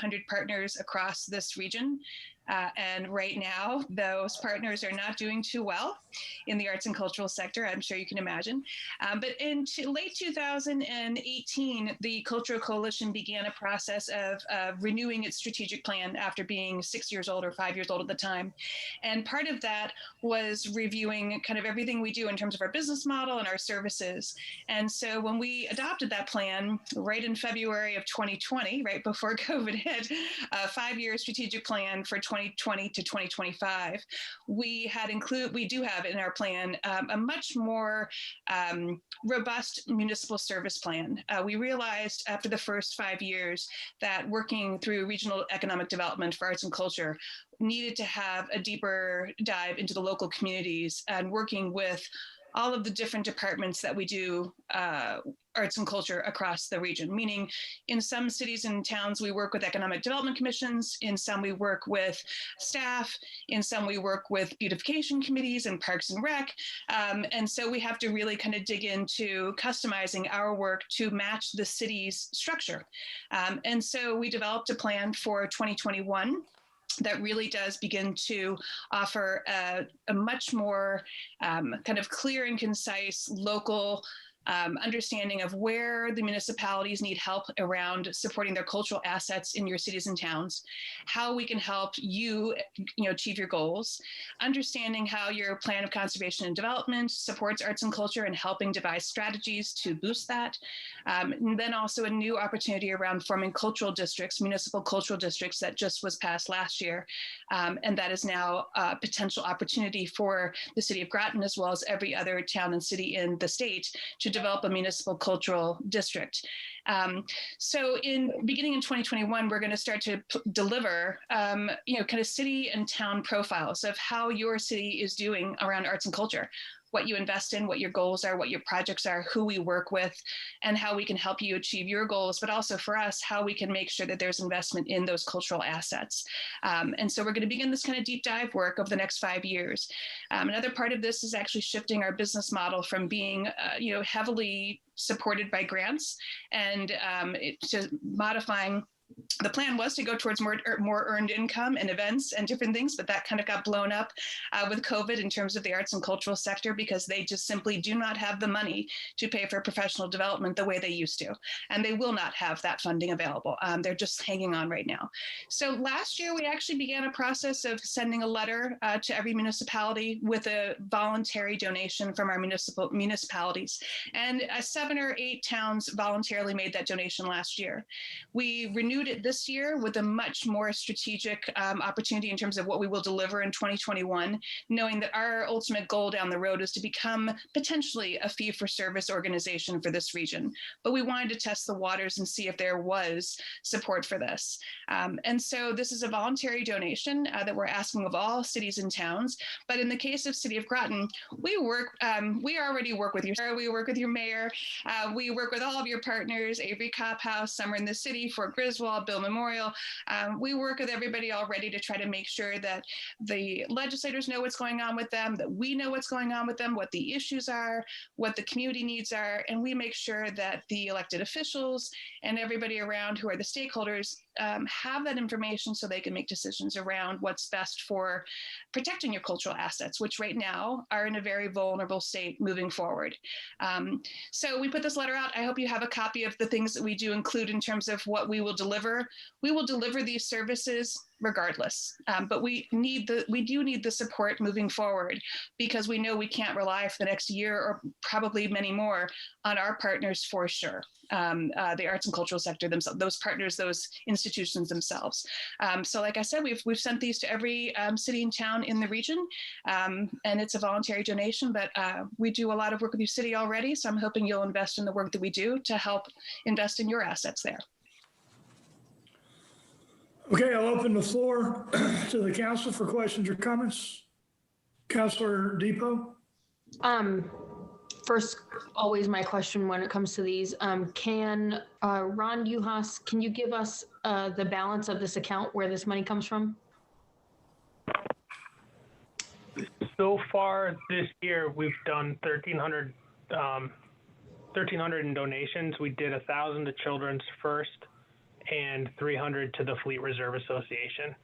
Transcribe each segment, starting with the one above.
500 partners across this region. And right now, those partners are not doing too well in the arts and cultural sector, I'm sure you can imagine. But in late 2018, the Cultural Coalition began a process of renewing its strategic plan after being 6 years old or 5 years old at the time. And part of that was reviewing kind of everything we do in terms of our business model and our services. And so when we adopted that plan right in February of 2020, right before COVID hit, a 5-year strategic plan for 2020 to 2025, we do have in our plan a much more robust municipal service plan. We realized after the first 5 years that working through regional economic development for arts and culture needed to have a deeper dive into the local communities and working with all of the different departments that we do arts and culture across the region, meaning in some cities and towns, we work with economic development commissions. In some, we work with staff. In some, we work with beautification committees and parks and rec. And so we have to really kind of dig into customizing our work to match the city's structure. And so we developed a plan for 2021 that really does begin to offer a much more kind of clear and concise local understanding of where the municipalities need help around supporting their cultural assets in your cities and towns, how we can help you, achieve your goals, understanding how your plan of conservation and development supports arts and culture and helping devise strategies to boost that. And then also a new opportunity around forming cultural districts, municipal cultural districts that just was passed last year. And that is now a potential opportunity for the city of Groton, as well as every other town and city in the state, to develop a municipal cultural district. So beginning in 2021, we're going to start to deliver, kind of city and town profiles of how your city is doing around arts and culture, what you invest in, what your goals are, what your projects are, who we work with, and how we can help you achieve your goals, but also for us, how we can make sure that there's investment in those cultural assets. And so we're going to begin this kind of deep dive work over the next 5 years. Another part of this is actually shifting our business model from being, heavily supported by grants and to modifying. The plan was to go towards more earned income and events and different things, but that kind of got blown up with COVID in terms of the arts and cultural sector, because they just simply do not have the money to pay for professional development the way they used to. And they will not have that funding available. They're just hanging on right now. So last year, we actually began a process of sending a letter to every municipality with a voluntary donation from our municipalities. And 7 or 8 towns voluntarily made that donation last year. We renewed it this year with a much more strategic opportunity in terms of what we will deliver in 2021, knowing that our ultimate goal down the road is to become potentially a fee-for-service organization for this region. But we wanted to test the waters and see if there was support for this. And so this is a voluntary donation that we're asking of all cities and towns. But in the case of City of Groton, we already work with we work with your mayor, we work with all of your partners, Avery Cop House, Summer in the City, Fort Griswold, Bill Memorial. We work with everybody already to try to make sure that the legislators know what's going on with them, that we know what's going on with them, what the issues are, what the community needs are, and we make sure that the elected officials and everybody around who are the stakeholders have that information so they can make decisions around what's best for protecting your cultural assets, which right now are in a very vulnerable state moving forward. So we put this letter out. I hope you have a copy of the things that we do include in terms of what we will deliver. We will deliver these services regardless, but we do need the support moving forward, because we know we can't rely for the next year or probably many more on our partners for sure. The arts and cultural sector themselves, those partners, those institutions themselves. So like I said, we've sent these to every city and town in the region, and it's a voluntary donation, but we do a lot of work with your city already. So I'm hoping you'll invest in the work that we do to help invest in your assets there. Okay, I'll open the floor to the council for questions or comments. Councilor Depot. First, always my question when it comes to these, can Ron Uhas, can you give us the balance of this account, where this money comes from? So far this year, we've done 1,300 in donations. We did 1,000 to Children's First and 300 to the Fleet Reserve Association.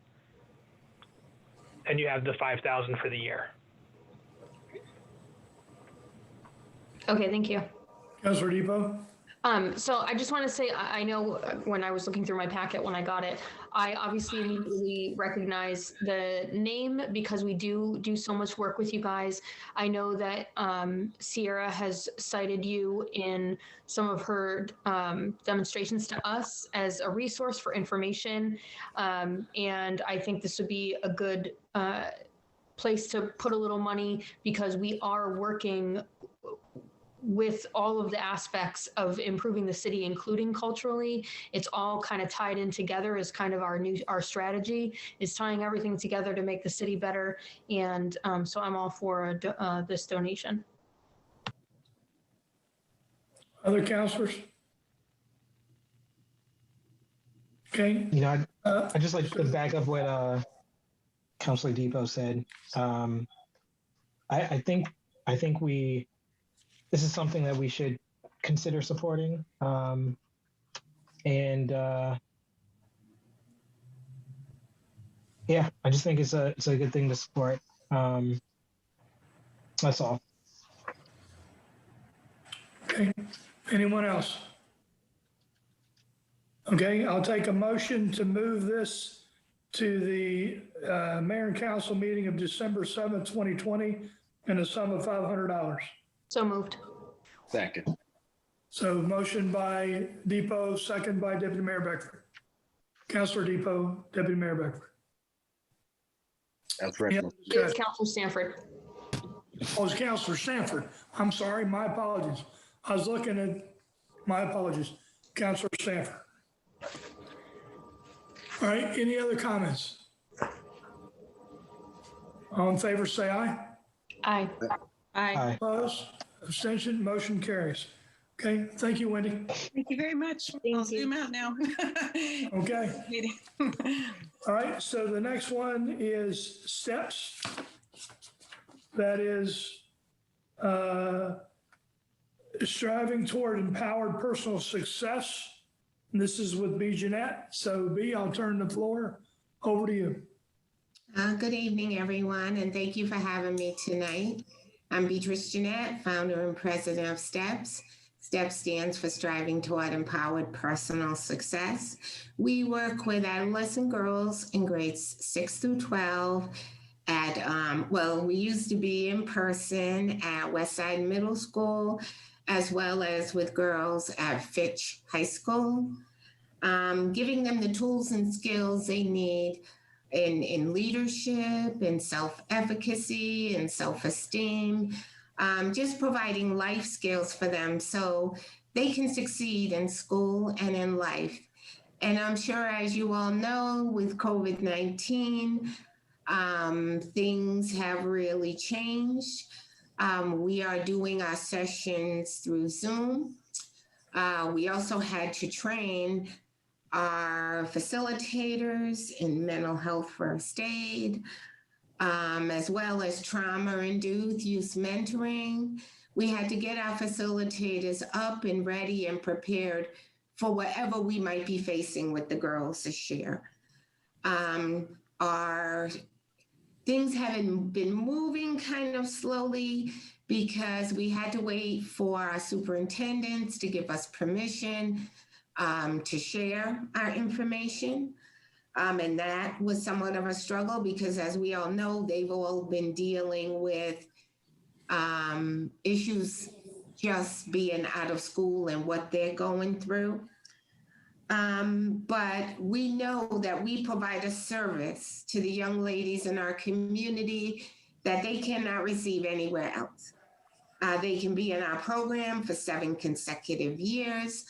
And you have the 5,000 for the year. Okay, thank you. Councilor Depot? So I just want to say, I know when I was looking through my packet when I got it, I obviously immediately recognize the name because we do so much work with you guys. I know that Sierra has cited you in some of her demonstrations to us as a resource for information. And I think this would be a good place to put a little money because we are working with all of the aspects of improving the city, including culturally. It's all kind of tied in together as kind of our strategy is tying everything together to make the city better. And so I'm all for this donation. Other councilors? Okay. You know, I just like to back up what Councilor Depot said. I think this is something that we should consider supporting. Yeah, I just think it's a good thing to support. That's all. Okay. Anyone else? Okay, I'll take a motion to move this to the mayor and council meeting of December 7th, 2020 in a sum of $500. So moved. Second. So motion by Depot, second by Deputy Mayor Beckford. Councilor Depot, Deputy Mayor Beckford. That's Yeah, right. It's Councilor Stanford. Oh, it's Councilor Sanford. I'm sorry, my apologies. I was looking at, my apologies. Councilor Sanford. All right, any other comments? All in favor, say aye. Aye. Aye. Opposed? Abstention? Motion carries. Okay, thank you, Wendy. Thank you very much. I'll you. zoom out now. Okay, Meeting. all right, so the next one is steps. That is striving toward empowered personal success. And this is with B. Jeanette. So B, I'll turn the floor over to you. Good evening, everyone, and thank you for having me tonight. I'm Beatrice Jeanette, founder and president of STEPS. STEPS stands for Striving Toward Empowered Personal Success. We work with adolescent girls in grades 6 through 12 at, we used to be in person at Westside Middle School, as well as with girls at Fitch High School, giving them the tools and skills they need in leadership, in self-efficacy, and self-esteem, just providing life skills for them so they can succeed in school and in life. And I'm sure, as you all know, with COVID-19, things have really changed. We are doing our sessions through Zoom. We also had to train our facilitators in mental health first aid, as well as trauma-induced youth mentoring. We had to get our facilitators up and ready and prepared for whatever we might be facing with the girls this year. Our things haven't been moving kind of slowly because we had to wait for our superintendents to give us permission to share our information. And that was somewhat of a struggle because, as we all know, they've all been dealing with issues just being out of school and what they're going through. But we know that we provide a service to the young ladies in our community that they cannot receive anywhere else. They can be in our program for 7 consecutive years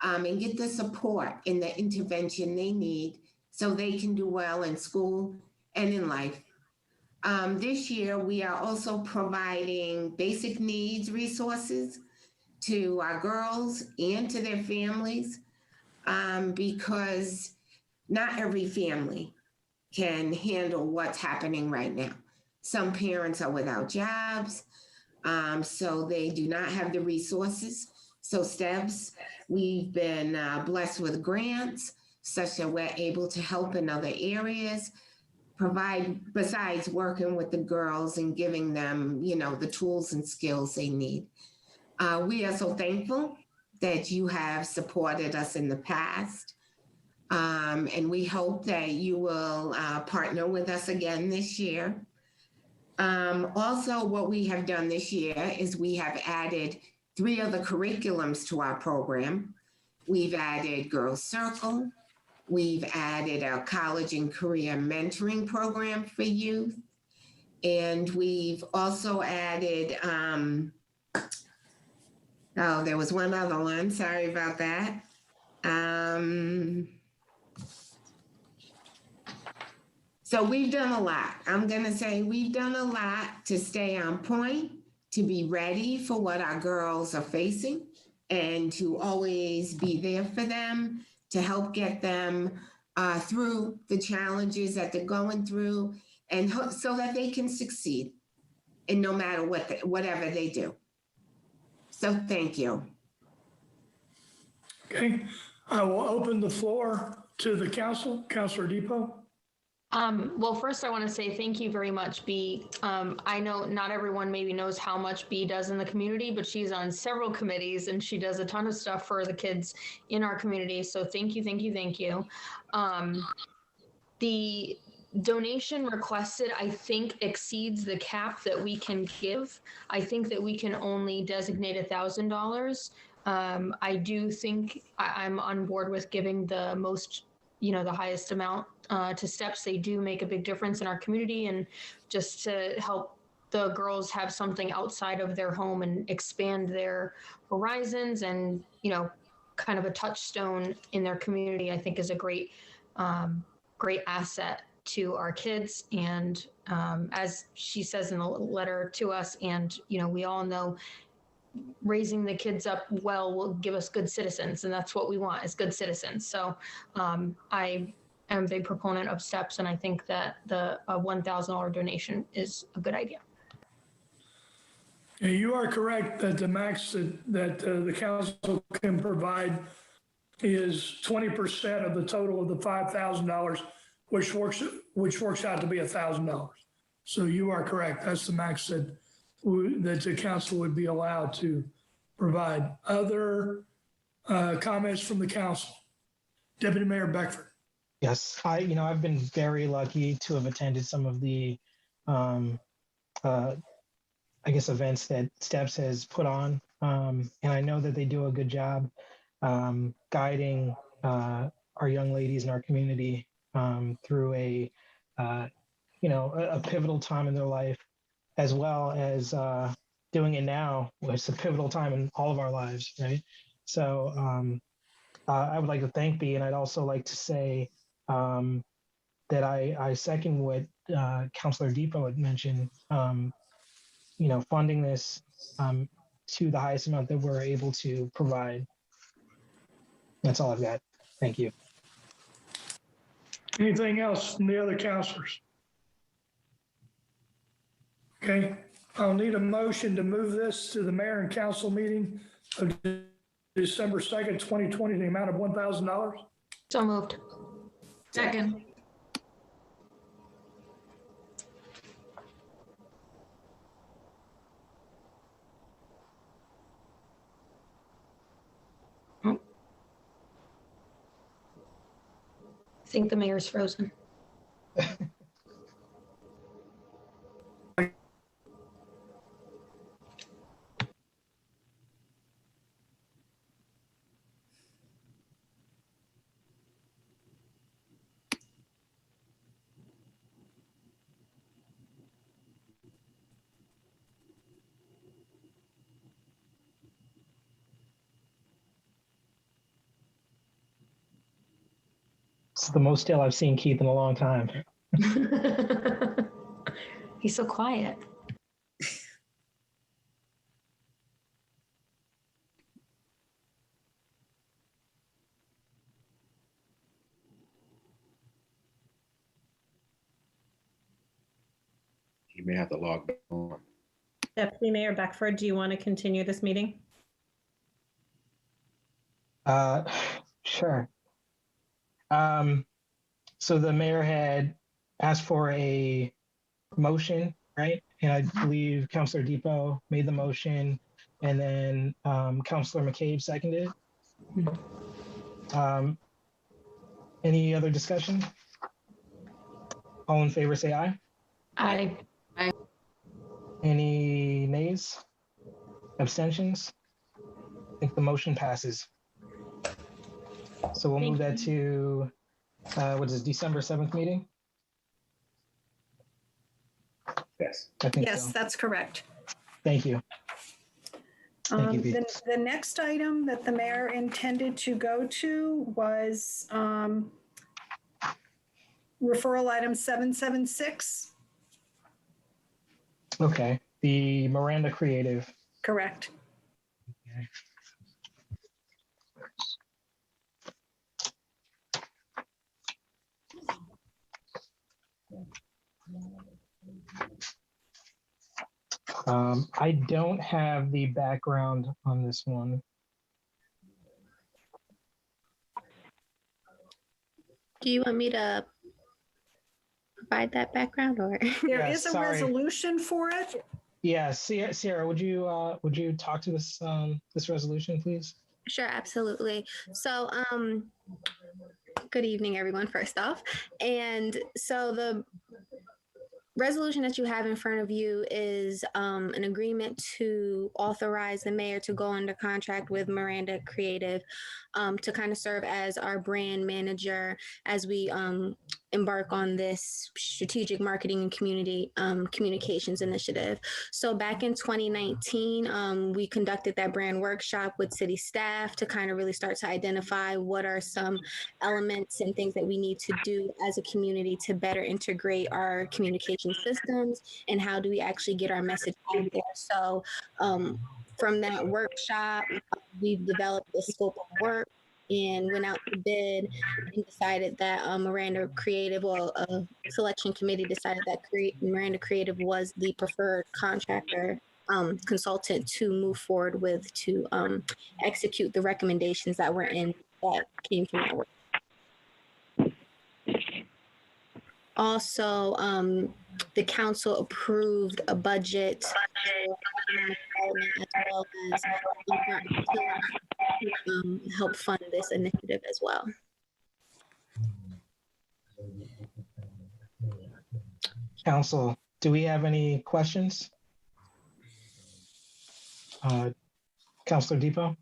and get the support and the intervention they need so they can do well in school and in life. This year, we are also providing basic needs resources to our girls and to their families because not every family can handle what's happening right now. Some parents are without jobs, so they do not have the resources. So STEPS, we've been blessed with grants such that we're able to help in other areas, provide, besides working with the girls and giving them, the tools and skills they need. We are so thankful that you have supported us in the past. And we hope that you will partner with us again this year. Also, what we have done this year is we have added 3 other curriculums to our program. We've added Girls Circle. We've added our college and career mentoring program for youth. And we've also added, there was one other one. Sorry about that. So we've done a lot. I'm going to say we've done a lot to stay on point, to be ready for what our girls are facing, and to always be there for them, to help get them through the challenges that they're going through, and so that they can succeed in no matter whatever they do. So thank you. Okay, I will open the floor to the council. Councilor Depot. Well, first I want to say thank you very much, Bee. I know not everyone maybe knows how much Bee does in the community, but she's on several committees and she does a ton of stuff for the kids in our community. So thank you, thank you, thank you. The donation requested, I think, exceeds the cap that we can give. I think that we can only designate $1,000. I do think I'm on board with giving the most, the highest amount to STEPS. They do make a big difference in our community, and just to help the girls have something outside of their home and expand their horizons and, kind of a touchstone in their community, I think is a great asset to our kids. And as she says in the letter to us, and, we all know, raising the kids up well will give us good citizens, and that's what we want, is good citizens. So I am a big proponent of STEPS, and I think that the $1,000 donation is a good idea. Yeah, you are correct that the max that the council can provide is 20% of the total of the $5,000, which works out to be $1,000. So you are correct. That's the max that the council would be allowed to provide. Other comments from the council? Deputy Mayor Beckford. Yes, I've been very lucky to have attended some of the, events that STEPS has put on. And I know that they do a good job guiding our young ladies in our community through a pivotal time in their life, as well as doing it now. It's a pivotal time in all of our lives, right? So I would like to thank Bea, and I'd also like to say that I second what Councilor Depot had mentioned, funding this to the highest amount that we're able to provide. That's all I've got. Thank you. Anything else from the other councilors? Okay, I'll need a motion to move this to the mayor and council meeting of December 2nd, 2020, the amount of $1,000. So moved. Second. I think the mayor's frozen. It's the most still I've seen Keith in a long time. He's so quiet. You may have to log back on. Deputy Mayor Beckford, do you want to continue this meeting? Sure. So the mayor had asked for a motion, right? And I believe Councilor Depot made the motion, and then Councilor McCabe seconded. Any other discussion? All in favor, say aye. Aye. Any nays? Abstentions? I think the motion passes. So we'll move that to, what is it, December 7th meeting? Yes. I think Yes, so. that's correct. Thank you. Thank you, Pete. The next item that the mayor intended to go to was referral item 776. Okay, the Miranda Creative. Correct. Okay. I don't have the background on this one. Do you want me to provide that background or? There Yeah, is a sorry. resolution for it. Yeah, Sierra, would you talk to this this resolution, please? Sure, absolutely. So, good evening, everyone, first off. And so the resolution that you have in front of you is an agreement to authorize the mayor to go under contract with Miranda Creative to kind of serve as our brand manager as we embark on this strategic marketing and community communications initiative. So back in 2019, we conducted that brand workshop with city staff to kind of really start to identify what are some elements and things that we need to do as a community to better integrate our communication systems and how do we actually get our message out there. So from that workshop, we've developed a scope of work and went out to bid and decided that Miranda Creative, or a selection committee decided that Miranda Creative was the preferred contractor consultant to move forward with to execute the recommendations that were in that came from that work. Also, the council approved a budget for economic development as well as to help fund this initiative as well. Council, do we have any questions? Councilor Depot?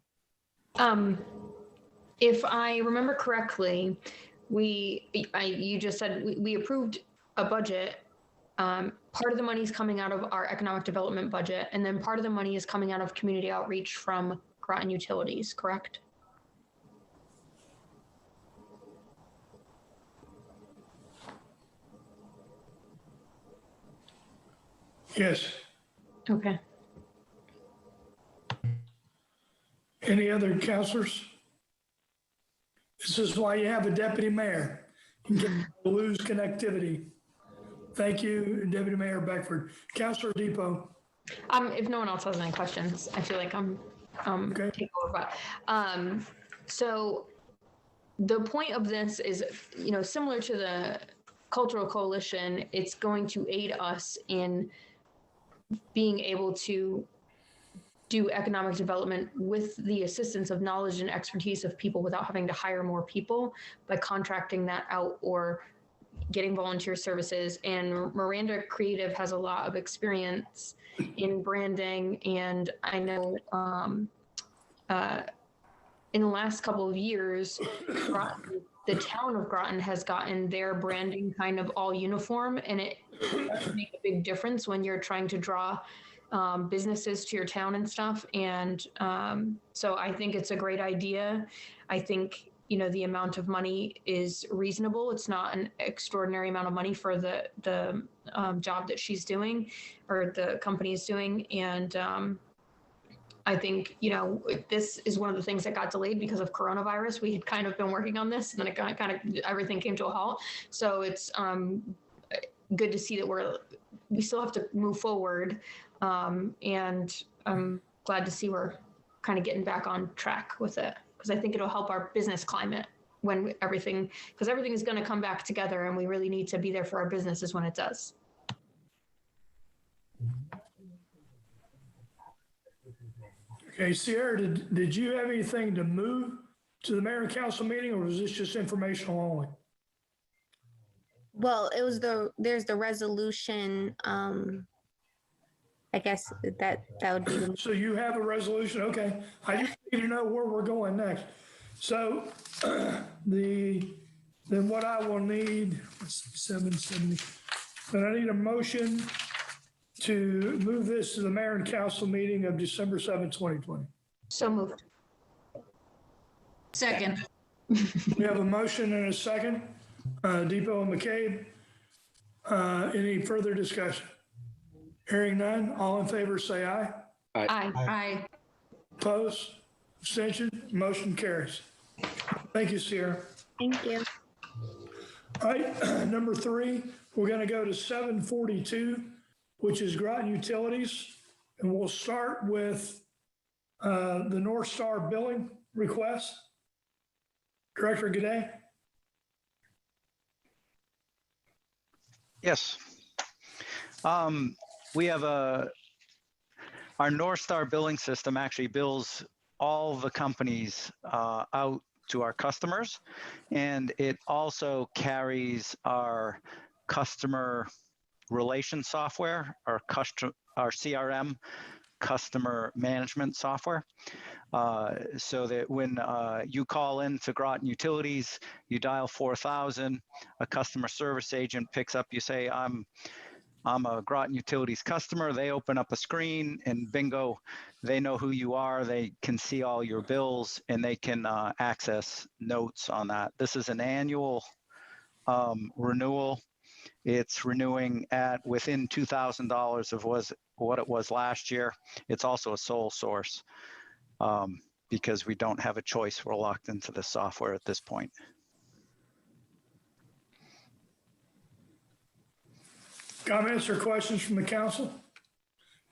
If I remember correctly, you just said we approved a budget. Part of the money is coming out of our economic development budget, and then part of the money is coming out of community outreach from Groton Utilities, correct? Yes. Okay. Any other counselors? This is why you have a deputy mayor. You can lose connectivity. Thank you, Deputy Mayor Beckford. Councilor Depot. If no one else has any questions, I feel like I'm Okay. taking over. But so the point of this is, similar to the Cultural Coalition, it's going to aid us in being able to do economic development with the assistance of knowledge and expertise of people without having to hire more people by contracting that out or getting volunteer services. And Miranda Creative has a lot of experience in branding. And I know in the last couple of years, the town of Groton has gotten their branding kind of all uniform, and it does make a big difference when you're trying to draw businesses to your town and stuff. And so I think it's a great idea. I think, the amount of money is reasonable. It's not an extraordinary amount of money for the job that she's doing or the company is doing. And I think, this is one of the things that got delayed because of coronavirus. We had kind of been working on this and then it kind of everything came to a halt. So it's good to see that we still have to move forward. And I'm glad to see we're kind of getting back on track with it because I think it'll help our business climate when everything, because everything is going to come back together, and we really need to be there for our businesses when it does. Okay, Sierra, did you have anything to move to the mayor and council meeting, or was this just informational only? Well, there's the resolution. I guess that would be the. So you have a resolution, okay. I just need to know where we're going next. So then what I will need, 770, then I need a motion to move this to the mayor and council meeting of December 7th, 2020. So moved. Second. We have a motion and a second. Depot and McCabe. Any further discussion? Hearing none, all in favor say aye. Aye. Aye. Opposed? Abstention? Motion carries. Thank you, Sierra. Thank you. All right, number 3, we're going to go to 742, which is Groton Utilities. And we'll start with the North Star billing request. Director Gaudet. Yes. We have our North Star billing system actually bills all the companies out to our customers, and it also carries our customer relation software, our CRM, customer management software, so that when you call in to Groton Utilities, you dial 4000, a customer service agent picks up, you say, I'm a Groton Utilities customer. They open up a screen and bingo, they know who you are. They can see all your bills and they can access notes on that. This is an annual renewal. It's renewing at within $2,000 of what it was last year. It's also a sole source because we don't have a choice. We're locked into the software at this point. Comments or questions from the council?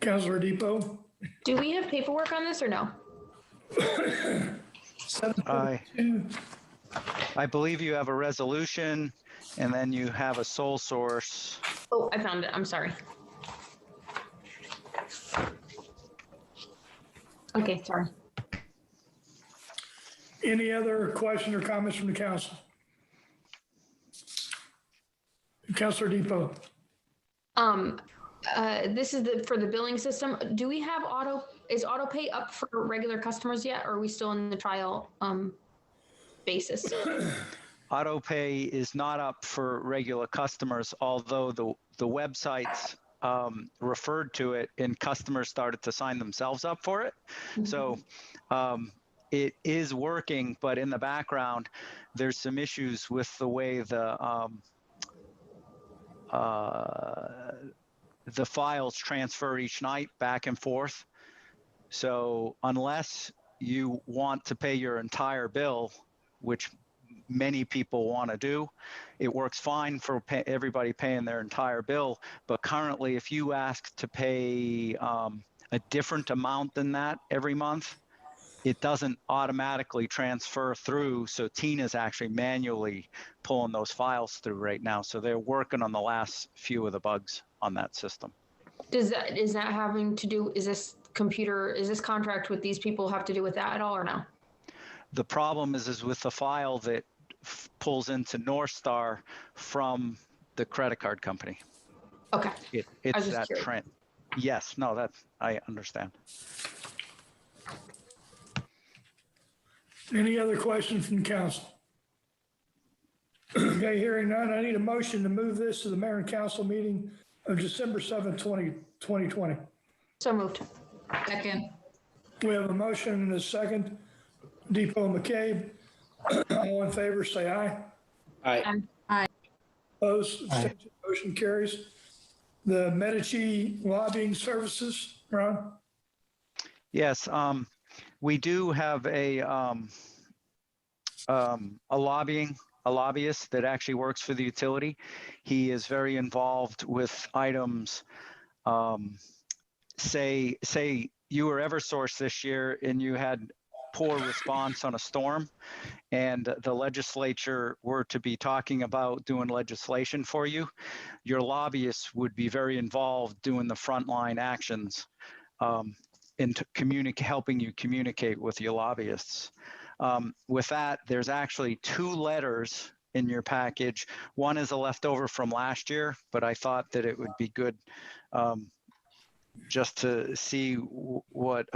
Councilor Depot? Do we have paperwork on this or no? I believe you have a resolution and then you have a sole source. Oh, I found it. I'm sorry. Okay, sorry. Any other questions or comments from the council? Councilor Depot? This is for the billing system. Do we have is auto pay up for regular customers yet, or are we still in the trial basis? Auto pay is not up for regular customers, although the websites referred to it and customers started to sign themselves up for it. Mm-hmm. So it is working, but in the background, there's some issues with the way the files transfer each night back and forth. So unless you want to pay your entire bill, which many people want to do, it works fine for everybody paying their entire bill. But currently, if you ask to pay a different amount than that every month, it doesn't automatically transfer through. So Tina's actually manually pulling those files through right now. So they're working on the last few of the bugs on that system. Is that having to do, is this contract with these people have to do with that at all or no? The problem is with the file that pulls into North Star from the credit card company. Okay. It's that trend. Yes, no, I understand. Any other questions from council? Okay, hearing none, I need a motion to move this to the mayor and council meeting of December 7th, 2020. So moved. Second. We have a motion and a second. Depot McCabe. All in favor, say aye. Aye. Aye. Opposed? Abstention, motion carries. The Medici lobbying services, Ron? Yes, we do have a lobbyist that actually works for the utility. He is very involved with items. Say you were EverSource this year and you had poor response on a storm, and the legislature were to be talking about doing legislation for you, your lobbyists would be very involved doing the frontline actions into helping you communicate with your lobbyists. With that, there's actually 2 letters in your package. One is a leftover from last year, but I thought that it would be good just to see what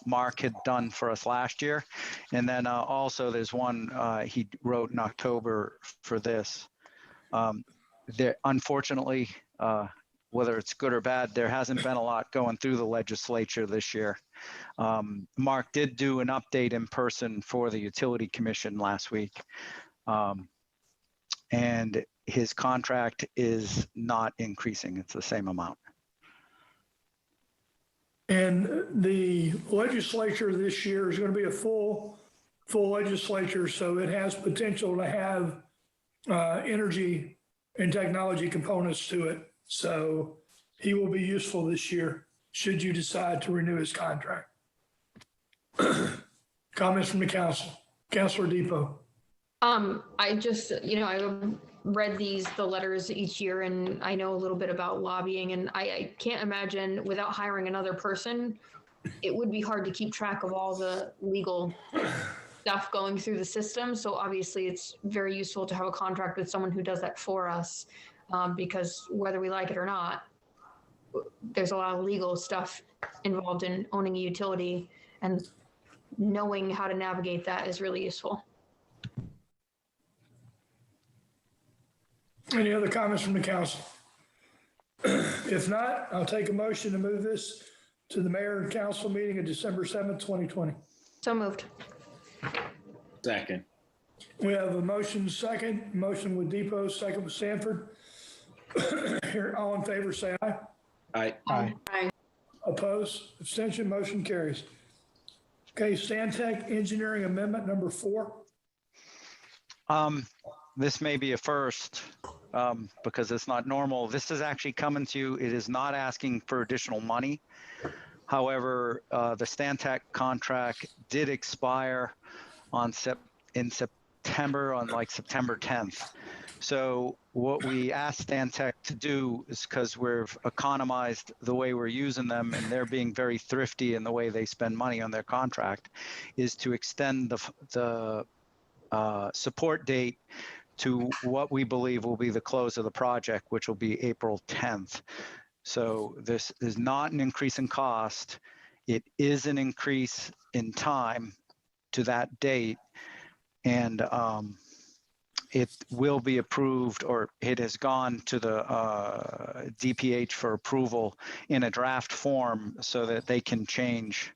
Mark had done for us last year. And then also there's one he wrote in October for this. There, unfortunately, whether it's good or bad, there hasn't been a lot going through the legislature this year. Mark did do an update in person for the Utility Commission last week. And his contract is not increasing. It's the same amount. And the legislature this year is going to be a full legislature, so it has potential to have energy and technology components to it. So he will be useful this year should you decide to renew his contract. Comments from the council. Councilor Depot. I just, I read the letters each year, and I know a little bit about lobbying, and I can't imagine without hiring another person, it would be hard to keep track of all the legal stuff going through the system. So obviously it's very useful to have a contract with someone who does that for us, because whether we like it or not, there's a lot of legal stuff involved in owning a utility, and knowing how to navigate that is really useful. Any other comments from the council? If not, I'll take a motion to move this to the mayor and council meeting of December 7th, 2020. So moved. Second. We have a motion with Depot, second with Sanford. Here, all in favor, say aye. Aye. Aye. Opposed, abstention, motion carries. Okay, Stantec Engineering Amendment number 4. This may be a first because it's not normal. This is actually coming to you. It is not asking for additional money. However, the Stantec contract did expire in September, on like September 10th. So what we asked Stantec to do is, because we've economized the way we're using them and they're being very thrifty in the way they spend money on their contract, is to extend the support date to what we believe will be the close of the project, which will be April 10th. So this is not an increase in cost. It is an increase in time to that date. And it will be approved, or it has gone to the DPH for approval in a draft form so that they can change,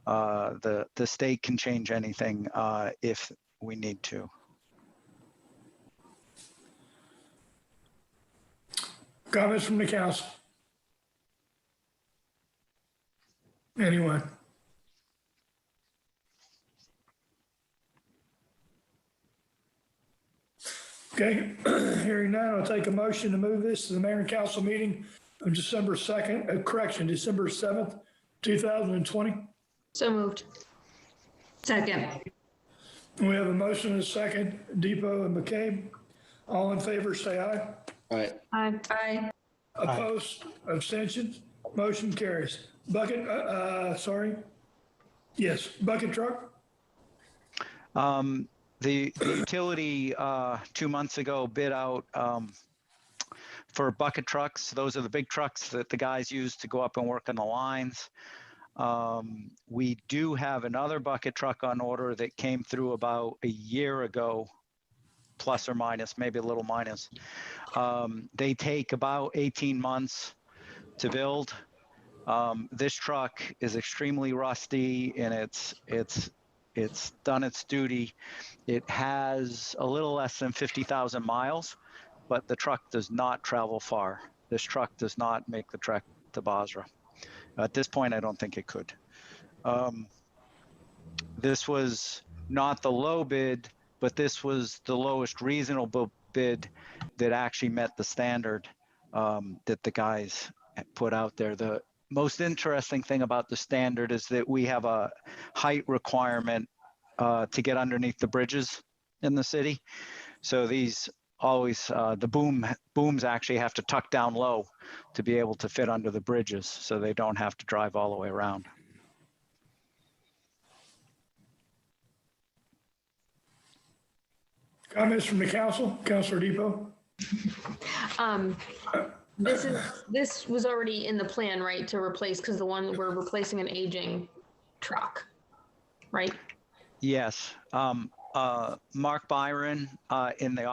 the state can change anything if we need to. Comments from the council? Anyone? Okay, hearing none, I'll take a motion to move this to the mayor and council meeting of December 2nd, December 7th, 2020. So moved. Second. We have a motion and a second, Depot and McCabe. All in favor, say aye. Aye. Aye. Aye. Opposed, abstentions, motion carries. Bucket, yes, bucket truck. The utility 2 months ago bid out for bucket trucks. Those are the big trucks that the guys use to go up and work on the lines. We do have another bucket truck on order that came through about a year ago, plus or minus, maybe a little minus. They take about 18 months to build. This truck is extremely rusty, and it's done its duty. It has a little less than 50,000 miles, but the truck does not travel far. This truck does not make the trek to Basra. At this point, I don't think it could. This was not the low bid, but this was the lowest reasonable bid that actually met the standard that the guys put out there. most interesting thing about the standard is that we have a height requirement to get underneath the bridges in the city. So these always, the booms actually have to tuck down low to be able to fit under the bridges, so they don't have to drive all the way around. Comments from the council? Councilor Depot? This was already in the plan, right, to replace, because the one we're replacing an aging truck, right? Yes. Mark Byron in the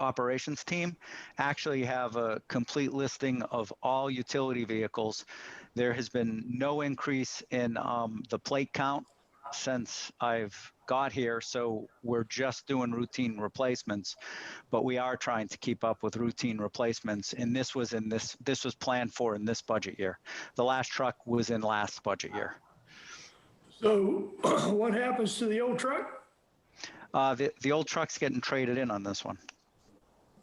operations team actually have a complete listing of all utility vehicles. There has been no increase in the plate count since I've got here, so we're just doing routine replacements, but we are trying to keep up with routine replacements, and this was planned for in this budget year. The last truck was in last budget year. So what happens to the old truck? The old truck's getting traded in on this one.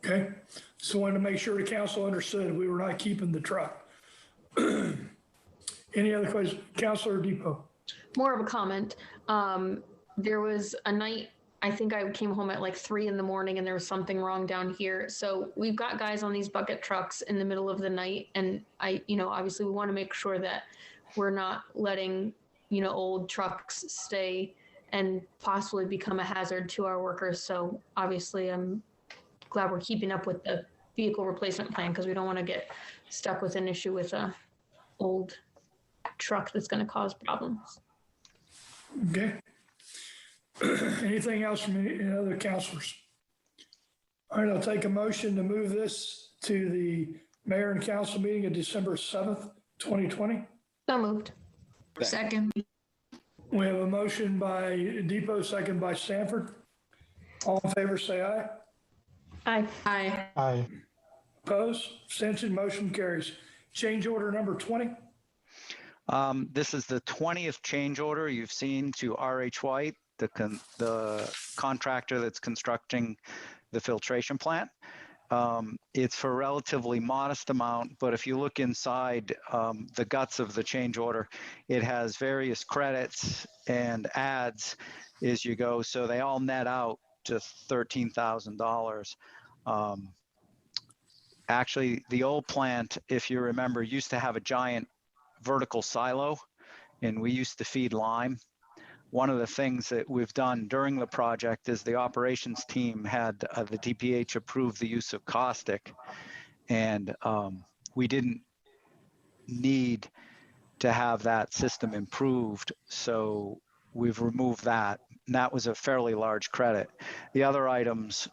Okay, so wanted to make sure the council understood we were not keeping the truck. Any other questions? Councilor Depot? More of a comment. There was a night, I think I came home at like 3 in the morning and there was something wrong down here. So we've got guys on these bucket trucks in the middle of the night. And obviously we want to make sure that we're not letting, old trucks stay and possibly become a hazard to our workers. So obviously I'm glad we're keeping up with the vehicle replacement plan, because we don't want to get stuck with an issue with a old truck that's going to cause problems. Okay. Anything else from any other councilors? All right, I'll take a motion to move this to the mayor and council meeting of December 7th, 2020. So moved. Second. We have a motion by Depot, second by Sanford. All in favor, say aye. Aye. Aye. Aye. Opposed? Abstention? Motion carries. Change order number 20. This is the 20th change order you've seen to RH White, the contractor that's constructing the filtration plant. It's for a relatively modest amount, but if you look inside the guts of the change order, it has various credits and adds as you go. So they all net out to $13,000. Actually, the old plant, if you remember, used to have a giant vertical silo, and we used to feed lime. One of the things that we've done during the project is the operations team had the DPH approve the use of caustic, and we didn't need to have that system improved, so we've removed that. And that was a fairly large credit. The other items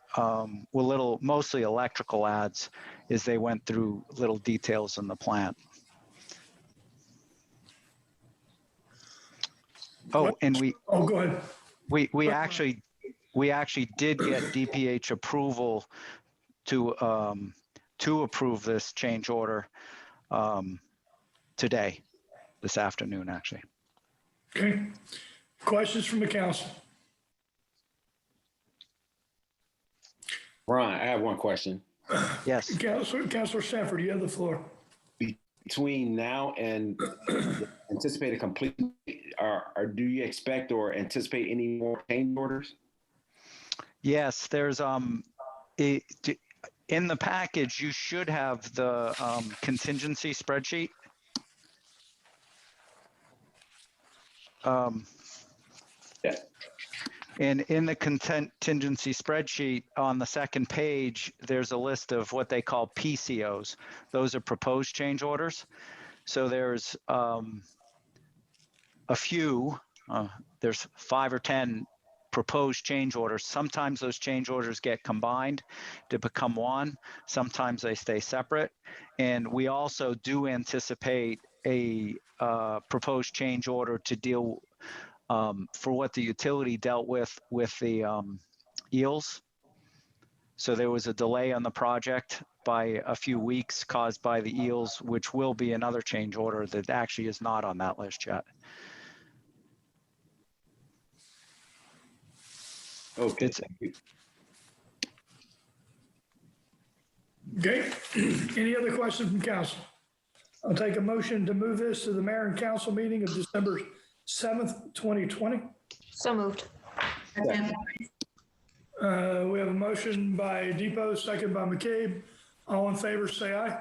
were mostly electrical adds as they went through little details in the plant. Oh, and go ahead. We actually did get DPH approval to approve this change order today, this afternoon, actually. Okay. Questions from the council? Ron, I have one question. Yes. Councilor Sanford, you have the floor. Between now and anticipated completion, do you expect or anticipate any more change orders? Yes, there's in the package you should have the contingency spreadsheet. Yeah. And in the contingency spreadsheet on the second page, there's a list of what they call PCOs. Those are proposed change orders. So there's a few, there's 5 or 10 proposed change orders. Sometimes those change orders get combined to become one. Sometimes they stay separate. And we also do anticipate a proposed change order to deal for what the utility dealt with the eels. So there was a delay on the project by a few weeks caused by the eels, which will be another change order that actually is not on that list yet. Okay. Okay. Any other questions from council? I'll take a motion to move this to the mayor and council meeting of December 7th, 2020. So moved. We have a motion by Depot, second by McCabe. All in favor, say aye.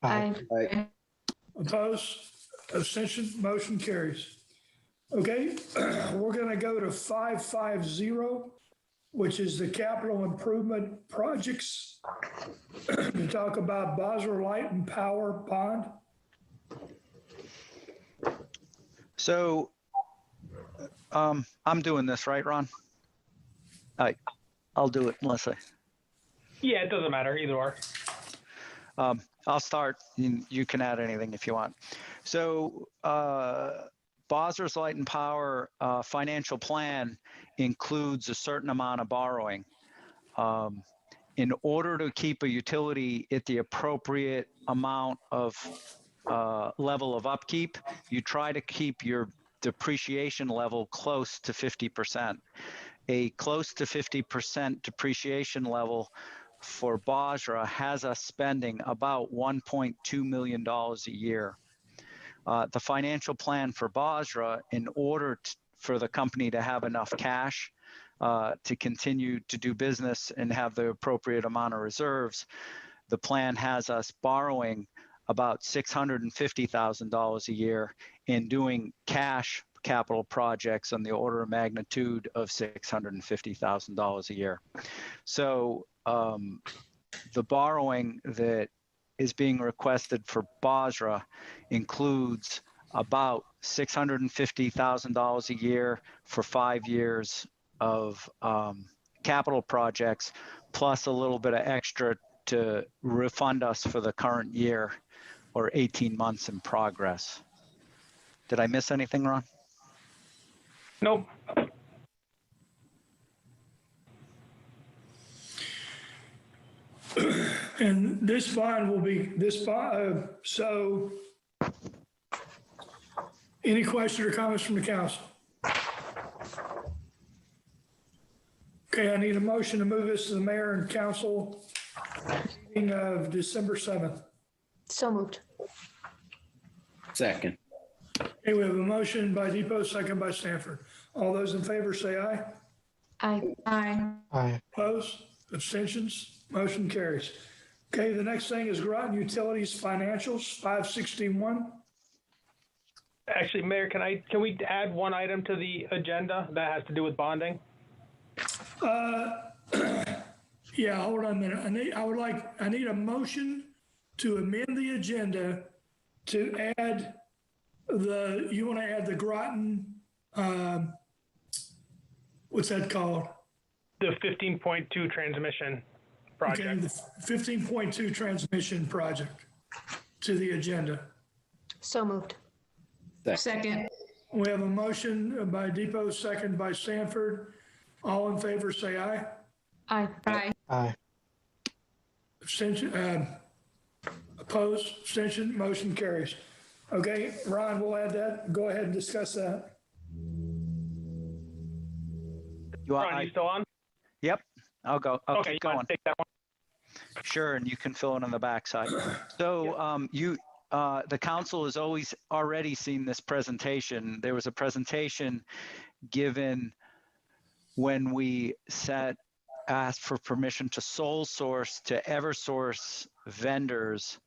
Aye. Opposed? Abstention? Motion carries. Okay, we're going to go to 550, which is the capital improvement projects. To talk about Bosra Light and Power Bond. So I'm doing this, right, Ron? I'll do it unless I. Yeah, it doesn't matter, either or. I'll start. You can add anything if you want. So Bosra's Light and Power financial plan includes a certain amount of borrowing. In order to keep a utility at the appropriate amount of level of upkeep, you try to keep your depreciation level close to 50%. A close to 50% depreciation level for Bosra has us spending about $1.2 million a year. The financial plan for Bosra, in order for the company to have enough cash to continue to do business and have the appropriate amount of reserves, the plan has us borrowing about $650,000 a year and doing cash capital projects on the order of magnitude of $650,000 a year. So the borrowing that is being requested for Bosra includes about $650,000 a year for 5 years of capital projects, plus a little bit of extra to refund us for the current year or 18 months in progress. Did I miss anything, Ron? Nope. And this bond will be, so any questions or comments from the council? Okay, I need a motion to move this to the mayor and council meeting of December 7th. So moved. Second. Okay, we have a motion by Depot, second by Stanford. All those in favor say aye. Aye. Opposed? Abstentions? Motion carries. Okay, the next thing is Groton Utilities Financials, 561. Actually, Mayor, can we add one item to the agenda that has to do with bonding? Yeah, hold on a minute. I need a motion to amend the agenda to add you want to add the Groton, what's that called? The 15.2 transmission project. Okay, the 15.2 transmission project to the agenda. So moved. Second. We have a motion by Depot, second by Stanford. All in favor say aye. Aye. Abstention, opposed, abstention, motion carries. Okay, Ron, we'll add that. Go ahead and discuss that. Ron, you still on? Yep, I'll go. I'll Okay, keep going. take that one. Sure, and you can fill in on the backside. So the council has already seen this presentation. There was a presentation given when we asked for permission to sole source to EverSource vendors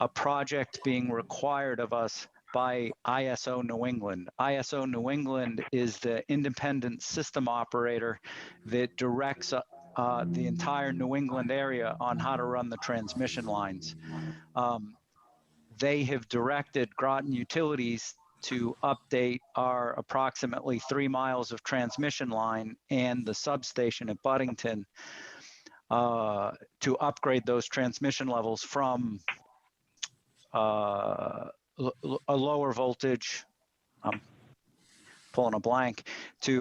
a project being required of us by ISO New England. ISO New England is the independent system operator that directs the entire New England area on how to run the transmission lines. They have directed Groton Utilities to update our approximately 3 miles of transmission line and the substation at Buddington to upgrade those transmission levels from a lower voltage, I'm pulling a blank, to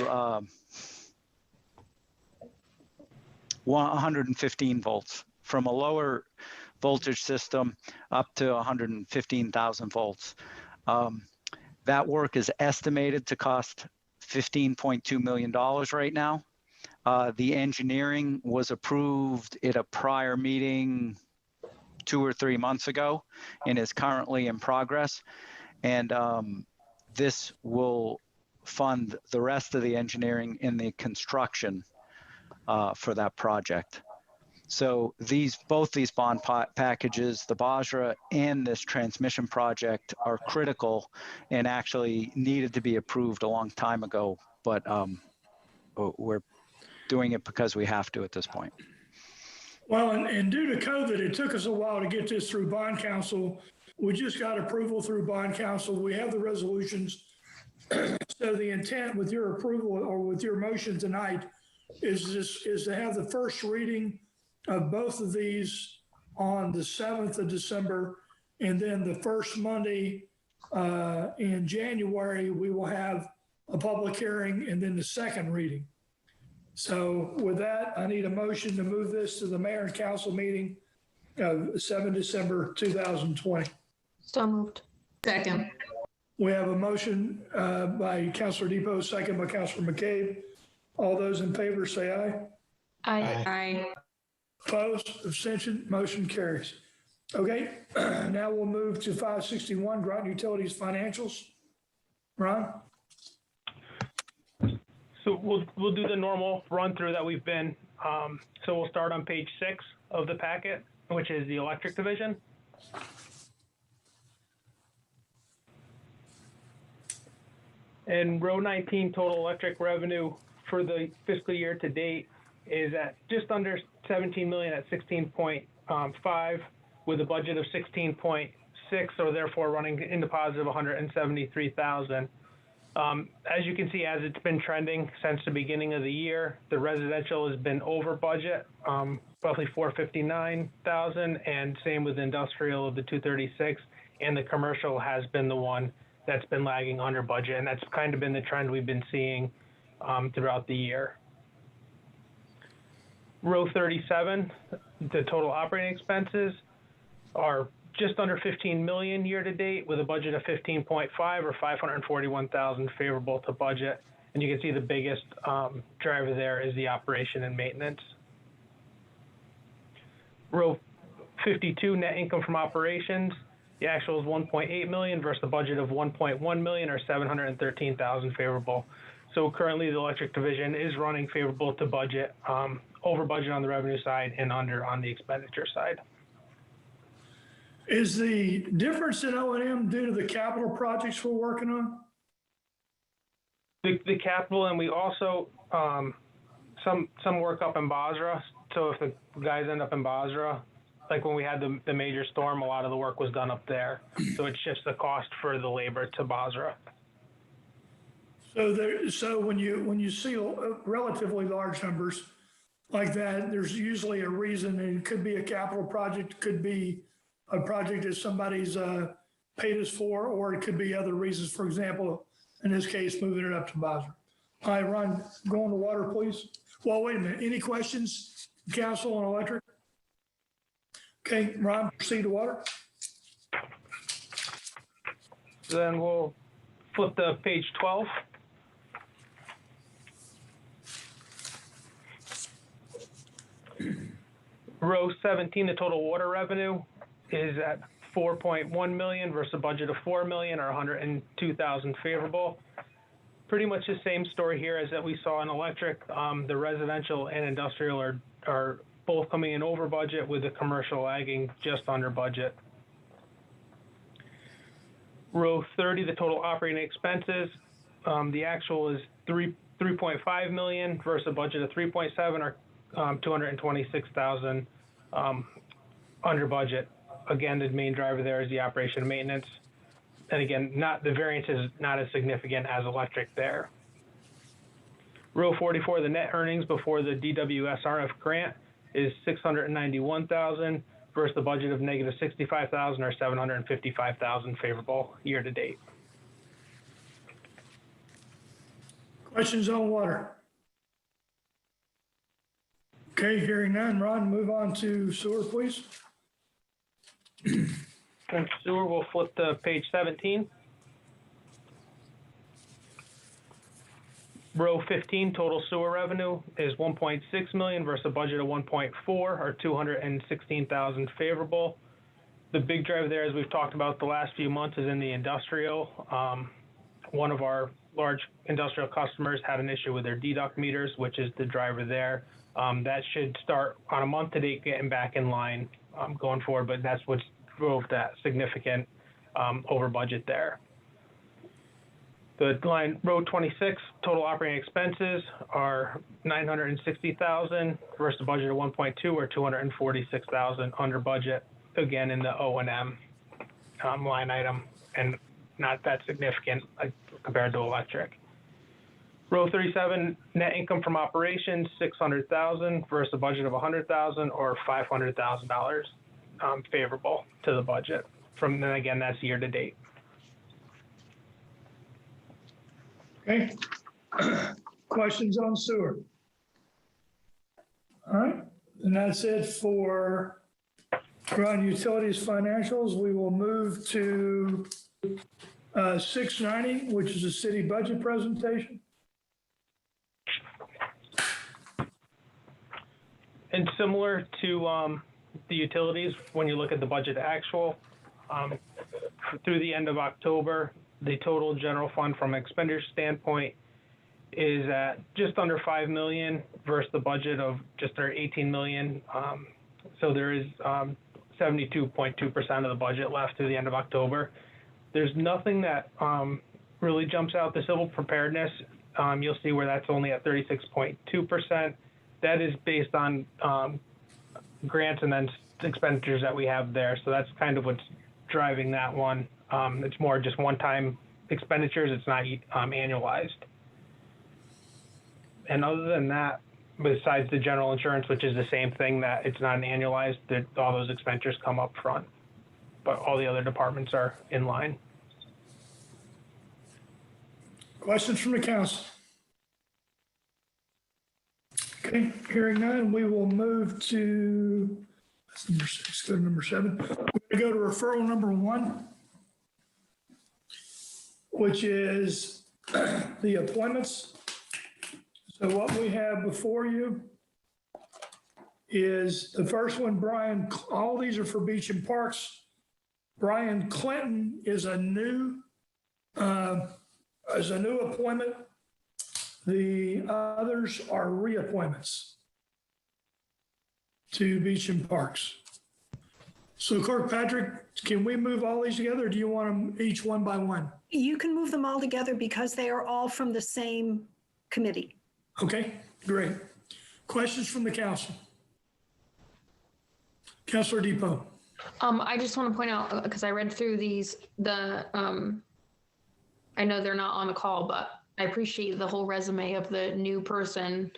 115 volts, from a lower voltage system up to 115,000 volts. That work is estimated to cost $15.2 million right now. The engineering was approved at a prior meeting 2 or 3 months ago and is currently in progress. And this will fund the rest of the engineering and the construction for that project. So both these bond packages, the Basra and this transmission project, are critical and actually needed to be approved a long time ago, but we're doing it because we have to at this point. Well, and due to COVID, it took us a while to get this through bond council. We just got approval through bond council. We have the resolutions. So the intent with your approval or with your motion tonight is to have the first reading of both of these on the 7th of December, and then the first Monday in January, we will have a public hearing and then the second reading. So with that, I need a motion to move this to the mayor and council meeting of 7 December 2020. So moved. Second. We have a motion by Councilor Depot, second by Councilor McCabe. All those in favor say aye. Aye. Aye. Opposed, abstention, motion carries. Okay, now we'll move to 561, Groton Utilities Financials. Ron? So we'll do the normal run through that we've been. So we'll start on page 6 of the packet, which is the electric division. And row 19 total electric revenue for the fiscal year to date is at just under 17 million at 16.5 with a budget of 16.6, so therefore running into positive 173,000. As you can see, as it's been trending since the beginning of the year, the residential has been over budget, roughly 459,000, and same with industrial of the 236, and the commercial has been the one that's been lagging under budget, and that's kind of been the trend we've been seeing throughout the year. Row 37, the total operating expenses are just under 15 million year to date with a budget of 15.5 or 541,000 favorable to budget. And you can see the biggest driver there is the operation and maintenance. Row 52, net income from operations. The actual is 1.8 million versus the budget of 1.1 million or 713,000 favorable. So currently the electric division is running favorable to budget, over budget on the revenue side and under on the expenditure side. Is the difference in O&M due to the capital projects we're working on? The capital, and we also, some work up in Basra. So if the guys end up in Basra, like when we had the major storm, a lot of the work was done up there. So it's just the cost for the labor to Basra. So when you see relatively large numbers like that, there's usually a reason, and it could be a capital project, could be a project that somebody's paid us for, or it could be other reasons. For example, in this case, moving it up to Basra. All right, Ron, go on to water, please. Well, wait a minute. Any questions, council, on electric? Okay, Ron, proceed to water. Then we'll flip to page 12. Row 17, the total water revenue is at 4.1 million versus a budget of 4 million or 102,000 favorable. Pretty much the same story here as that we saw in electric. The residential and industrial are both coming in over budget, with the commercial lagging just under budget. Row 30, the total operating expenses. The actual is 3.5 million versus a budget of 3.7 or 226,000 under budget. Again, the main driver there is the operation and maintenance. And again, the variance is not as significant as electric there. Row 44, the net earnings before the DWSRF grant is 691,000 versus the budget of negative 65,000 or 755,000 favorable year to date. Questions on water? Okay, hearing none. Ron, move on to sewer, please. And sewer, we'll flip to page 17. Row 15, total sewer revenue is 1.6 million versus a budget of 1.4 or 216,000 favorable. The big driver there, as we've talked about the last few months, is in the industrial. One of our large industrial customers had an issue with their deduct meters, which is the driver there. That should start on a month-to-date getting back in line going forward, but that's what drove that significant over budget there. The line row 26, total operating expenses are $960,000 versus a budget of 1.2, or $246,000 under budget, again in the O&M line item, and not that significant compared to electric. Row 37, net income from operations, $600,000 versus a budget of $100,000, or $500,000 favorable to the budget. Then again, that's year to date. Okay. Questions on sewer? All right, and that's it for Groton Utilities financials. We will move to 690, which is a city budget presentation. And similar to the utilities, when you look at the budget actual, through the end of October, the total general fund from an expenditure standpoint is at just under $5 million versus the budget of just under $18 million. So there is 72.2% of the budget left through the end of October. There's nothing that really jumps out. The civil preparedness, you'll see where that's only at 36.2%. That is based on grants and then expenditures that we have there. So that's kind of what's driving that one. It's more just one-time expenditures. It's not annualized. And other than that, besides the general insurance, which is the same thing, that it's not annualized, that all those expenditures come up front. But all the other departments are in line. Questions from the council? Okay, hearing none, we will move to, that's number 6, go to number 7. We're going to go to referral number 1, which is the appointments. So what we have before you is the first one, Brian, all these are for Beach and Parks. Brian Clinton is a new appointment. The others are reappointments to Beach and Parks. So Clerk Patrick, can we move all these together, or do you want them each one by one? You can move them all together because they are all from the same committee. Okay, great. Questions from the council? Councilor Depot. I just want to point out, because I read through these, I know they're not on the call, but I appreciate the whole resume of the new person,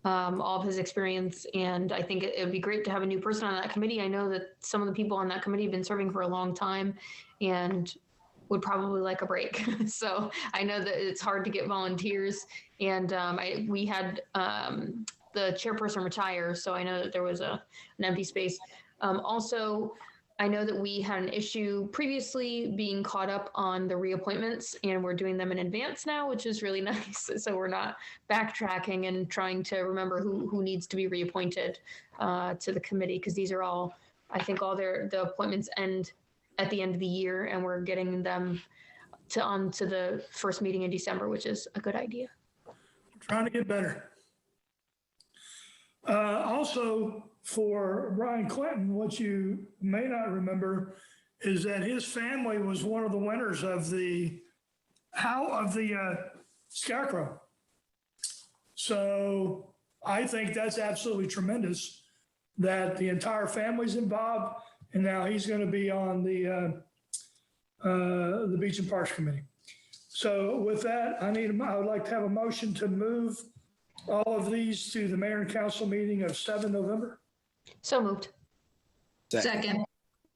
all of his experience, and I think it would be great to have a new person on that committee. I know that some of the people on that committee have been serving for a long time and would probably like a break. So I know that it's hard to get volunteers, and we had the chairperson retire, so I know that there was an empty space. Also, I know that we had an issue previously being caught up on the reappointments, and we're doing them in advance now, which is really nice. So we're not backtracking and trying to remember who needs to be reappointed to the committee, because these are all, I think all the appointments end at the end of the year, and we're getting them onto the first meeting in December, which is a good idea. We're trying to get better. Also, for Brian Clinton, what you may not remember is that his family was one of the winners of the Scarecrow. So I think that's absolutely tremendous that the entire family's involved, and now he's going to be on the Beach and Parks Committee. So with that, I would like to have a motion to move all of these to the mayor and council meeting of 7 November. So moved. Second.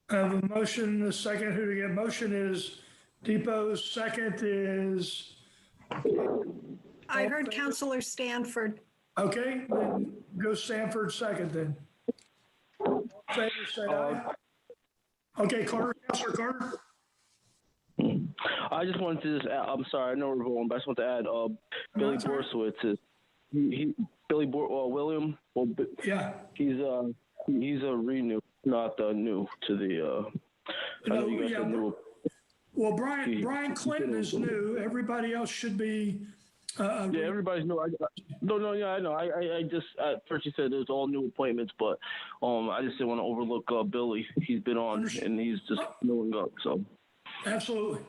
I have a motion, a second. Who to get? Motion is Depot. Second is. I heard Councilor Stanford. Okay, then go Stanford second then. Favor say aye. Okay, Carter, Councilor Carter. I just wanted to add, I'm sorry, I know we're going, but I just want to add Billy Borsowitz. William. Well, yeah, he's a renew, not new to the I know you guys yeah, said new. well, Brian Clinton is new. Everybody else should be. Yeah, everybody's new. Yeah, I know. I just at first you said it was all new appointments, but I just didn't want to overlook Billy. He's been on and he's just moving up. So Absolutely.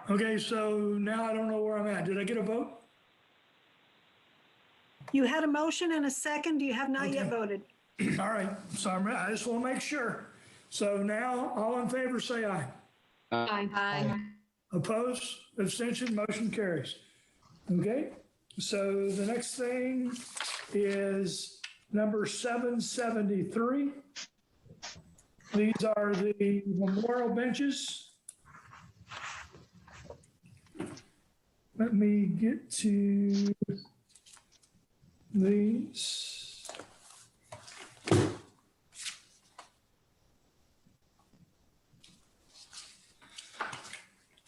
Okay, so now I don't know where I'm at. Did I get a vote? You had a motion and a second. You have not yet voted. All right, so I just want to make sure. So now, all in favor, say aye. Aye. Opposed, abstention, motion carries. Okay, so the next thing is number 773. These are the memorial benches. Let me get to these.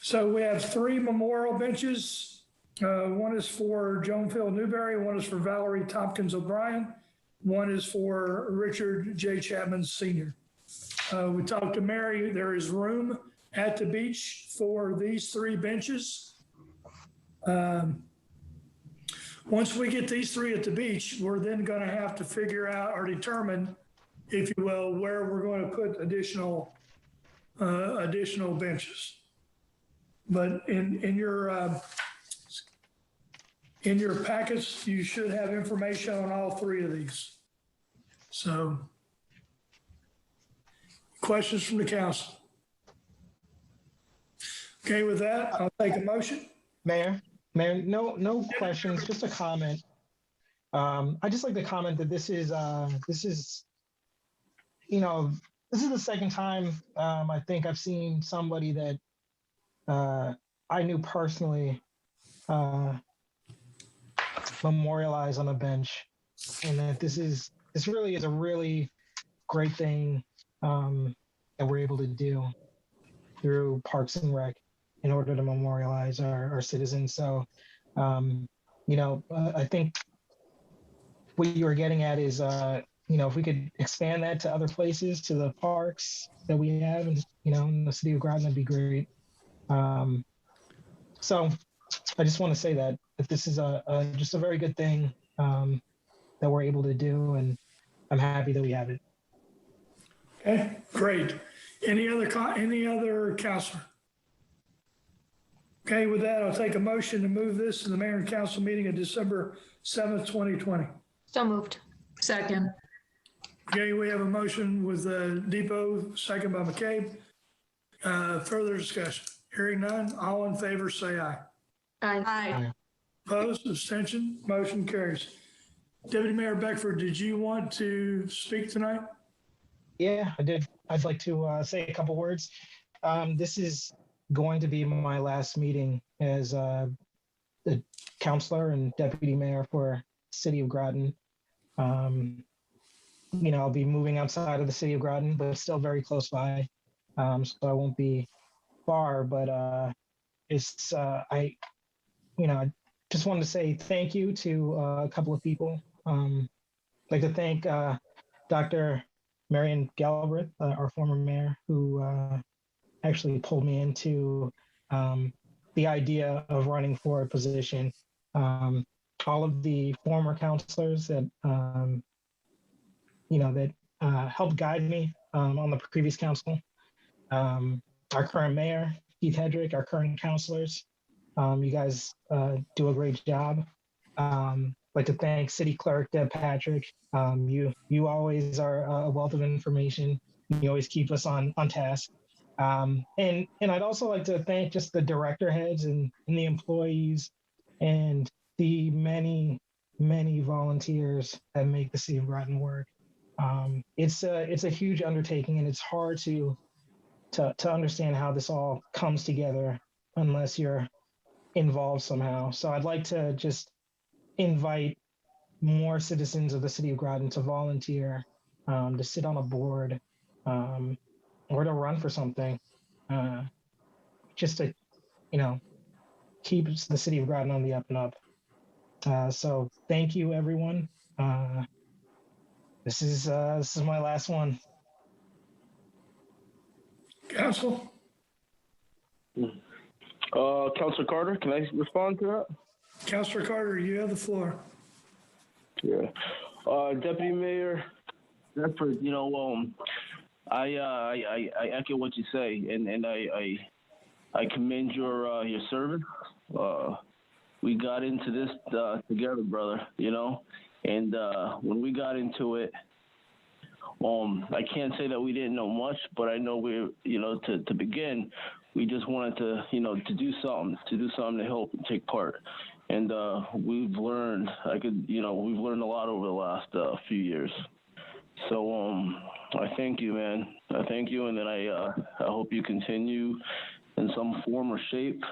So we have 3 memorial benches. One is for Joan Phil Newberry, one is for Valerie Tompkins O'Brien, one is for Richard J. Chapman Sr. We talked to Mary, there is room at the beach for these 3 benches. Once we get these 3 at the beach, we're then going to have to figure out or determine, if you will, where we're going to put additional benches. But in your packets, you should have information on all 3 of these. So, questions from the council? Okay, with that, I'll take a motion. Mayor, no questions, just a comment. I just like to comment that this is the second time I think I've seen somebody that I knew personally memorialized on a bench, and that this really is a really great thing that we're able to do through Parks and Rec in order to memorialize our citizens. So, I think what you were getting at is, if we could expand that to other places, to the parks that we have, and in the city of Groton, that'd be great. So I just want to say that this is just a very good thing that we're able to do, and I'm happy that we have it. Okay, great. Any other counselor? Okay, with that, I'll take a motion to move this to the mayor and council meeting of December 7th, 2020. So moved. Second. Okay, we have a motion with Depot, second by McCabe. Further discussion? Hearing none, all in favor say aye. Aye. Opposed, abstention, motion carries. Deputy Mayor Beckford, did you want to speak tonight? Yeah, I did. I'd like to say a couple words. This is going to be my last meeting as the counselor and deputy mayor for City of Groton. I'll be moving outside of the City of Groton, but still very close by. So I won't be far, but I just wanted to say thank you to a couple of people. I'd like to thank Dr. Marion Galbraith, our former mayor, who actually pulled me into the idea of running for a position. All of the former counselors that helped guide me on the previous council. Our current mayor, Keith Hedrick, our current counselors. You guys do a great job. I'd like to thank City Clerk Deb Patrick. You always are a wealth of information. You always keep us on task. And I'd also like to thank just the director heads and the employees and the many volunteers that make the City of Groton work. It's a huge undertaking, and it's hard to understand how this all comes together unless you're involved somehow. So I'd like to just invite more citizens of the City of Groton to volunteer, to sit on a board, or to run for something, just to, keep the City of Groton on the up and up. So thank you, everyone. This is my last one. Council? Councilor Carter, can I respond to that? Councilor Carter, you have the floor. Yeah. Deputy Mayor Redford, you know, I echo what you say, and I commend your service. We got into this together, brother, you know, and when we got into it, I can't say that we didn't know much, but I know to begin, we just wanted to, to do something to help and take part. And we've learned, we've learned a lot over the last few years. So I thank you, man. I thank you, and then I hope you continue in some form or shape,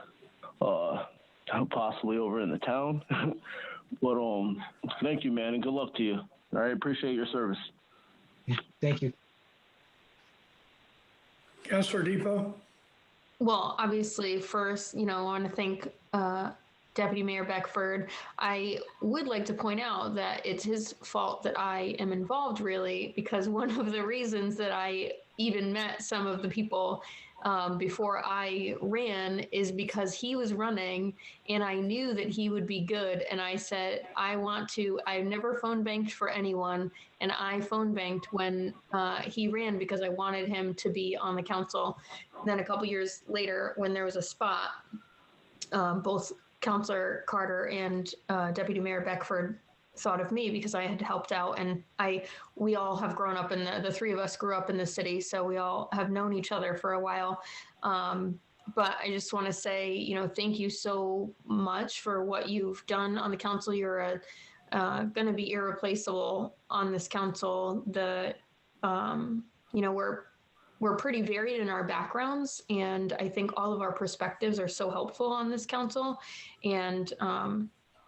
possibly over in the town. But thank you, man, and good luck to you. All right, appreciate your service. Thank you. Councilor Depot? Well, obviously, first, I want to thank Deputy Mayor Beckford. I would like to point out that it's his fault that I am involved, really, because one of the reasons that I even met some of the people before I ran is because he was running and I knew that he would be good. And I said, I've never phone banked for anyone. And I phone banked when he ran because I wanted him to be on the council. Then a couple years later, when there was a spot, both Councilor Carter and Deputy Mayor Beckford thought of me because I had helped out, and we all have grown up in the three of us grew up in the city, so we all have known each other for a while. But I just want to say, thank you so much for what you've done on the council. You're going to be irreplaceable on this council. We're pretty varied in our backgrounds, and I think all of our perspectives are so helpful on this council. And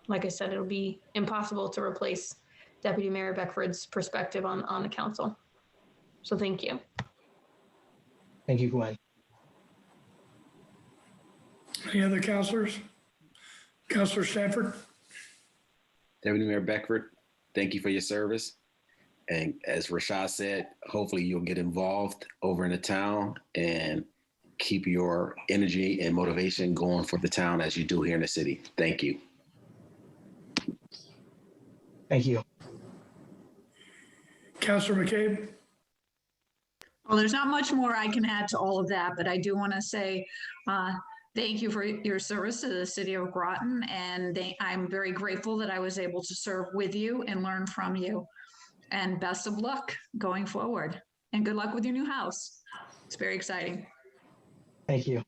like I said, it'll be impossible to replace Deputy Mayor Beckford's perspective on the council. So thank you. Thank you, Gwen. Any other councilors? Councilor Stanford? Deputy Mayor Beckford, thank you for your service. And as Rashad said, hopefully you'll get involved over in the town and keep your energy and motivation going for the town as you do here in the city. Thank you. Thank you. Councilor McCabe? Well, there's not much more I can add to all of that, but I do want to say thank you for your service to the city of Groton, and I'm very grateful that I was able to serve with you and learn from you. And best of luck going forward. And good luck with your new house. It's very exciting. Thank you.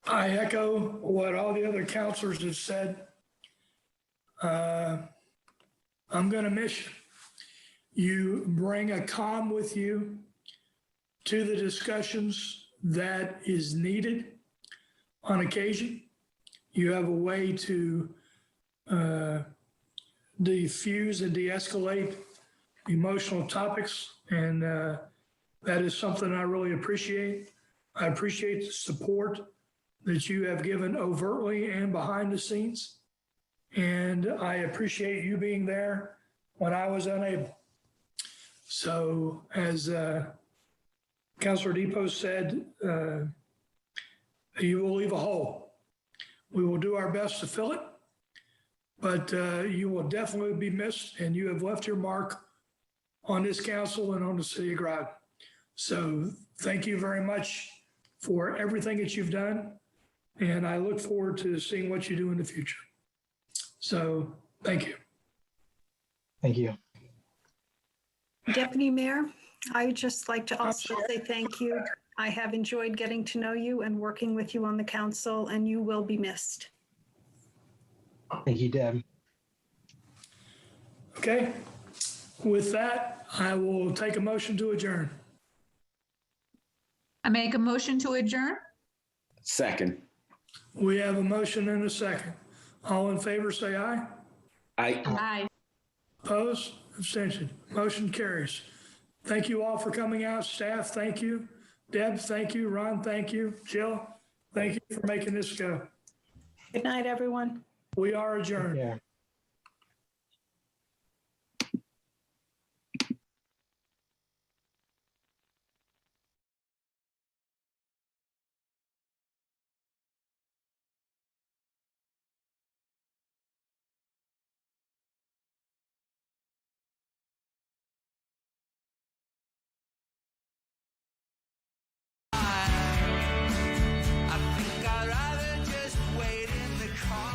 I echo what all the other councilors have said. I'm going to miss you. You bring a calm with you to the discussions that is needed on occasion. You have a way to diffuse and de-escalate emotional topics, and that is something I really appreciate. I appreciate the support that you have given overtly and behind the scenes, and I appreciate you being there when I was unable. So as Councilor Depot said, you will leave a hole. We will do our best to fill it, but you will definitely be missed, and you have left your mark on this council and on the city of Groton. So thank you very much for everything that you've done, and I look forward to seeing what you do in the future. So thank you. Thank you. Deputy Mayor, I would just like to also say thank you. I have enjoyed getting to know you and working with you on the council, and you will be missed. Thank you, Deb. Okay. With that, I will take a motion to adjourn. I make a motion to adjourn. Second. We have a motion and a second. All in favor, say aye. Aye. Aye. Opposed? Abstention. Motion carries. Thank you all for coming out. Staff, thank you. Deb, thank you. Ron, thank you. Jill, thank you for making this go. Good night, everyone. We are adjourned. Yeah.